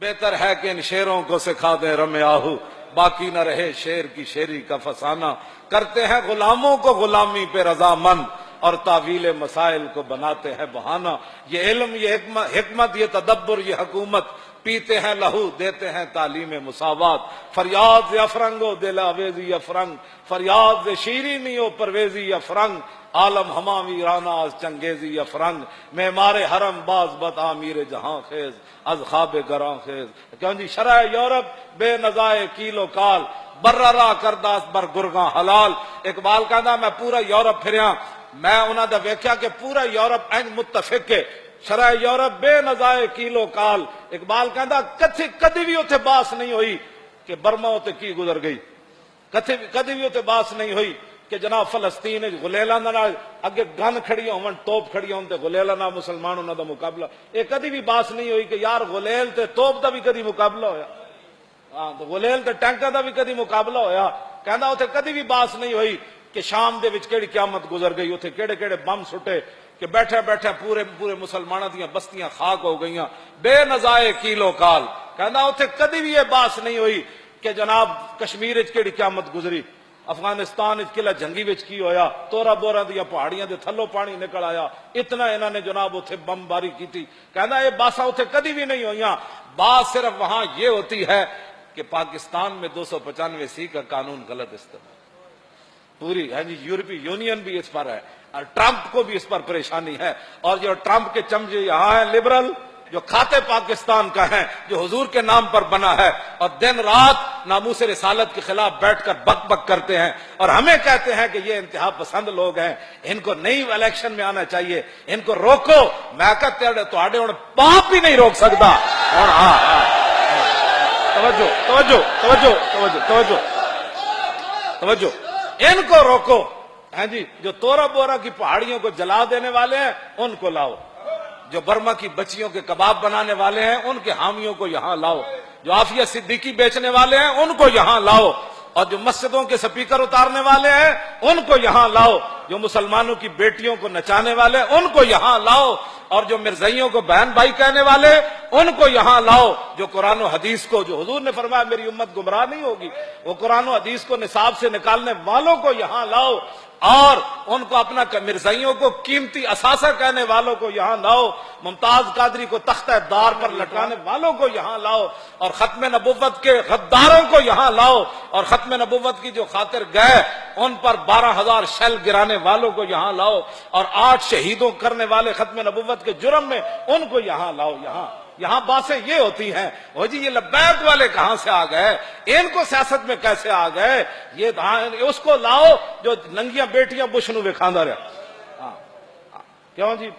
بہتر ہے کہ ان شیروں کو سکھا دیں رم آہو، باقی نہ رہے شیر کی شیری کا فسانہ۔ کرتے ہیں غلاموں کو غلامی پہ رضامند، اور تعویل مسائل کو بناتے ہیں بہانہ۔ یہ علم، یہ حکمت، یہ تدبر، یہ حکومت، پیتے ہیں لہو دیتے ہیں تعلیم مساوات۔ فریاد ز افرنگ و دل آویزی افرنگ، فریاد ز شیرینی و پرویزی افرنگ، عالم ہما ویرانہ از چنگیزی افرنگ، معمار حرم باز بد آمیر جہاں خیز، از خواب گراں خیز۔ کیوں جی شرع یورپ بے نزائے کیل و کال، بررا کرداس بر گرگاں حلال۔ اقبال کہندا میں پورا یورپ پھریاں، میں انہاں دا ویکھیا کہ پورا یورپ انج متفق ہے، شرع یورپ بے نزائے کیلو کال۔ اقبال کہندا کدی بھی اتنے باس نہیں ہوئی کہ برما اتنے کی گزر گئی، کدی بھی اتنے باس نہیں ہوئی کہ جناب فلسطین غلیلاں نال اگے گن کھڑی ہون، توپ کھڑی ہون تے غلیلاں نال مسلمان انہاں دا مقابلہ، یہ کدی بھی باس نہیں ہوئی کہ یار غلیل تے توپ دا بھی کدی مقابلہ ہویا، ہاں تے غلیل تے ٹینکاں دا بھی کدی مقابلہ ہویا۔ کہندا اتنے کدی بھی باس نہیں ہوئی کہ شام دے وچ کیڑی قیامت گزر گئی، اتنے کیڑے کیڑے بم سٹے کہ بیٹھے بیٹھے پورے مسلمانوں دیاں بستیاں خاک ہو گئیاں، بے نزائے کیلو کال۔ کہندا اتنے کدی بھی یہ باس نہیں ہوئی کہ جناب کشمیر وچ کیڑی قیامت گزری، افغانستان وچ قلعہ جنگی وچ کی ہویا، تورا بورا دیاں پہاڑیاں دے تھلوں پانی نکل آیا، اتنا انہاں نے جناب اتنے بم باری کی۔ کہندا یہ باساں اتنے کدی بھی نہیں ہوئیاں، بات صرف وہاں یہ ہوتی ہے کہ پاکستان میں 295 کا قانون غلط استعمال، پوری ہے جی یورپی یونین بھی اس پر ہے، اور ٹرمپ کو بھی اس پر پریشانی ہے، اور جو ٹرمپ کے چمچے یہاں ہیں لبرل، جو کھاتے پاکستان کا ہیں، جو حضور کے نام پر بنا ہے، اور دن رات ناموس رسالت کے خلاف بیٹھ کر بک بک کرتے ہیں، اور ہمیں کہتے ہیں کہ یہ انتہا پسند لوگ ہیں، ان کو نئی الیکشن میں آنا چاہیے، ان کو روکو۔ میں کہتے ہیں تواڈے ہن باپ بھی نہیں روک سکتا۔ اور توجہ توجہ توجہ توجہ توجہ توجہ، ان کو روکو۔ ہاں جی، جو تورا بورا کی پہاڑیوں کو جلا دینے والے ہیں ان کو لاؤ، جو برما کی بچیوں کے کباب بنانے والے ہیں ان کے حامیوں کو یہاں لاؤ، جو عافیہ صدیقی بیچنے والے ہیں ان کو یہاں لاؤ، اور جو مسجدوں کے سپیکر اتارنے والے ہیں ان کو یہاں لاؤ، جو مسلمانوں کی بیٹیوں کو نچانے والے ان کو یہاں لاؤ، اور جو مرزائیوں کو بہن بھائی کہنے والے ان کو یہاں لاؤ، جو قرآن و حدیث کو، جو حضور نے فرمایا میری امت گمراہ نہیں ہوگی، وہ قرآن و حدیث کو نصاب سے نکالنے والوں کو یہاں لاؤ، اور ان کو اپنا مرزائیوں کو قیمتی اثاثہ کہنے والوں کو یہاں لاؤ، ممتاز قادری کو تختہ دار پر لٹکانے والوں کو یہاں لاؤ، اور ختم نبوت کے غداروں کو یہاں لاؤ، اور ختم نبوت کی جو خاطر گئے ان پر 12,000 شیل گرانے والوں کو یہاں لاؤ، اور 8 شہیدوں کرنے والے ختم نبوت کے جرم میں ان کو یہاں لاؤ۔ یہاں باتیں یہ ہوتی ہیں، وہ جی یہ لبیک والے کہاں سے آ گئے، ان کو سیاست میں کیسے آ گئے، یہ اس کو لاؤ جو ننگیاں بیٹیاں بش نو وکھاندا رہا۔ کیوں جی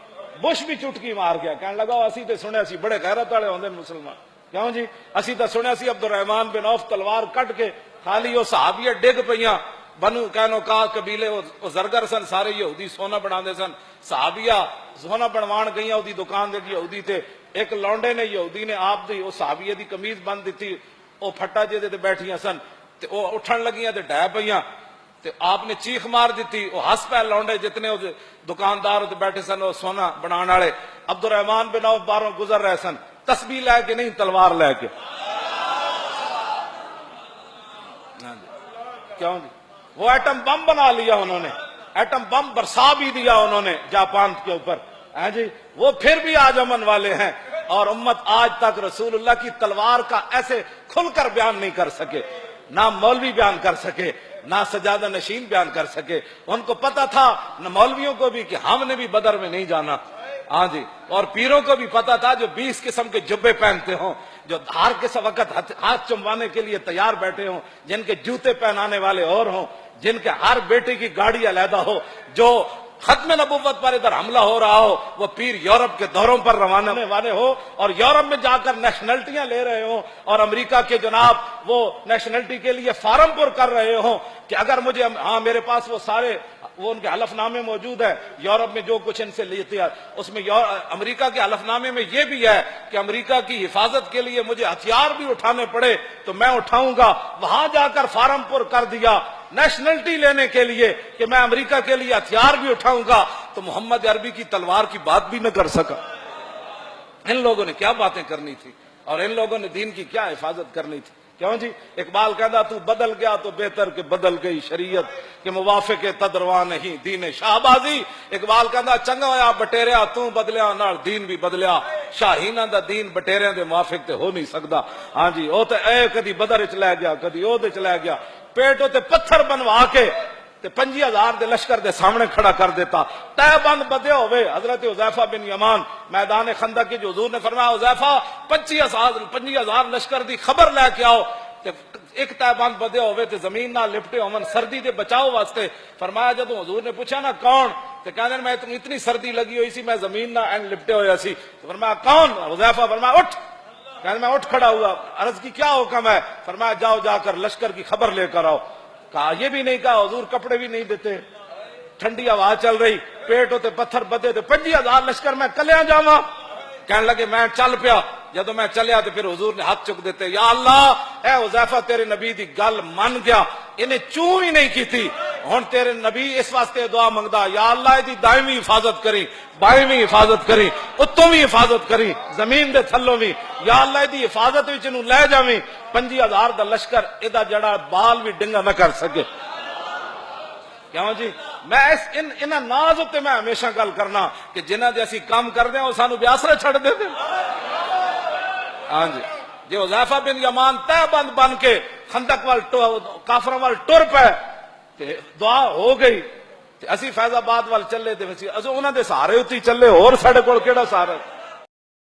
بش بھی چٹکی مار گیا، کہنے لگا اسی تے سنیا سی بڑے غیرت والے ہوندے مسلمان، کیوں جی اسی تے سنیا سی عبد الرحمان بن عوف تلوار کٹ کے خالی وہ صحابیہ ڈگ پیاں، بنو قینوقاع قبیلے وہ زرگر سن، سارے یہودی سونا بنا دے سن، صحابیہ سونا بنوان گئیاں دی دکان دے یہودی تے، ایک لونڈے نے یہودی نے آپ دی وہ صحابیہ دی قمیض بند دیتی، وہ پھٹا جے تے بیٹھیاں سن تے وہ اٹھن لگیاں تے ڈہ پیاں تے آپ نے چیخ مار دیتی، وہ ہس پے لونڈے جتنے دکاندار تے بیٹھے سن وہ سونا بنان والے، عبد الرحمان بن عوف باہروں گزر رہے سن، تسبیح لے کے نہیں تلوار لے کے۔ کیوں جی وہ ایٹم بم بنا لیا انہوں نے، ایٹم بم برسا بھی دیا انہوں نے جاپان کے اوپر، ہاں جی وہ پھر بھی آج امن والے ہیں، اور امت آج تک رسول اللہ کی تلوار کا ایسے کھل کر بیان نہیں کر سکے، نہ مولوی بیان کر سکے، نہ سجادہ نشین بیان کر سکے۔ ان کو پتا تھا نہ مولویوں کو بھی کہ ہم نے بھی بدر میں نہیں جانا، ہاں جی، اور پیروں کو بھی پتا تھا جو 20 قسم کے جبے پہنتے ہوں، جو ہر کس وقت ہاتھ چموانے کے لیے تیار بیٹھے ہوں، جن کے جوتے پہنانے والے اور ہوں، جن کے ہر بیٹے کی گاڑی علیحدہ ہو، جو ختم نبوت پر ادھر حملہ ہو رہا ہو وہ پیر یورپ کے دوروں پر روانہ ہونے والے ہو، اور یورپ میں جا کر نیشنلٹیاں لے رہے ہوں، اور امریکہ کے جناب وہ نیشنلٹی کے لیے فارم پر کر رہے ہوں کہ اگر مجھے، ہاں میرے پاس وہ سارے وہ ان کے حلف نامے موجود ہے، یورپ میں جو کچھ ان سے لیتے ہیں اس میں امریکہ کے حلف نامے میں یہ بھی ہے کہ امریکہ کی حفاظت کے لیے مجھے ہتھیار بھی اٹھانے پڑے تو میں اٹھاؤں گا۔ وہاں جا کر فارم پر کر دیا نیشنلٹی لینے کے لیے کہ میں امریکہ کے لیے ہتھیار بھی اٹھاؤں گا، تو محمد عربی کی تلوار کی بات بھی نہ کر سکا۔ ان لوگوں نے کیا باتیں کرنی تھی، اور ان لوگوں نے دین کی کیا حفاظت کرنی تھی؟ کیوں جی؟ اقبال کہتا تو بدل گیا تو بہتر کہ بدل گئی شریعت کہ موافق تدروا نہیں دین شاہبازی. اقبال کہتا چنگا ہویا بٹیریا تو بدلیا نال دین بھی بدلیا. شاہینہ دا دین بٹیریاں دے موافق تے ہو نہیں سکدا. ہاں جی او تے اے کدی بدر وچ لے گیا کدی او دے چ لے گیا. پیٹوں تے پتھر بنوا کے تے 50,000 دے لشکر دے سامنے کھڑا کر دیتا. تہ بند بدے ہوئے حضرت حذیفہ بن یمان میدان خندق کی جو حضور نے فرمایا حذیفہ 25,000 لشکر دی خبر لے کے آؤ تے ایک تہ بند بدے ہوئے تے زمین نہ لپٹے ہومن سردی دے بچاؤ واسطے. فرمایا جب حضور نے پوچھا نا کون تے کہندے میں اتنی سردی لگی ہوئی سی میں زمین نہ اینڈ لپٹے ہویا سی. فرمایا کون؟ حذیفہ فرمایا اٹھ. کہنے میں اٹھ کھڑا ہوا. عرض کی کیا حکم ہے؟ فرمایا جاؤ جا کر لشکر کی خبر لے کر آؤ. کہا یہ بھی نہیں کہا حضور کپڑے بھی نہیں دیتے ٹھنڈی ہوا چل رہی پیٹ ہوتے پتھر بدے تے 50,000 لشکر میں کلیاں جاواں. کہنے لگے میں چل پیا. جدو میں چلیا تو پھر حضور نے ہاتھ چک دیتے یا اللہ اے حذیفہ تیرے نبی دی گل من گیا انہیں چوں ہی نہیں کی تھی. ہن تیرے نبی اس واسطے دعا منگدا یا اللہ دی دائمی حفاظت کری بائیویں حفاظت کری اتوں بھی حفاظت کری زمین دے تھلوں بھی یا اللہ دی حفاظت وچ نوں لے جاویں. 50,000 دا لشکر ادا جڑا بال بھی ڈنگا نہ کر سکے. کیوں جی؟ میں انہاں ناز تے میں ہمیشہ گل کرنا کہ جنہاں دے اسی کام کردے ہیں وہ سانو بیاسرے چھڑ دے دے. ہاں جی جی حذیفہ بن یمان تہ بند بن کے خندق وال کافراں وال ٹر پے تے دعا ہو گئی تے اسی فیض آباد وال چلے تے انہاں دے سہارے اُتی چلے اور ساڈے کول کیڑا سہارا.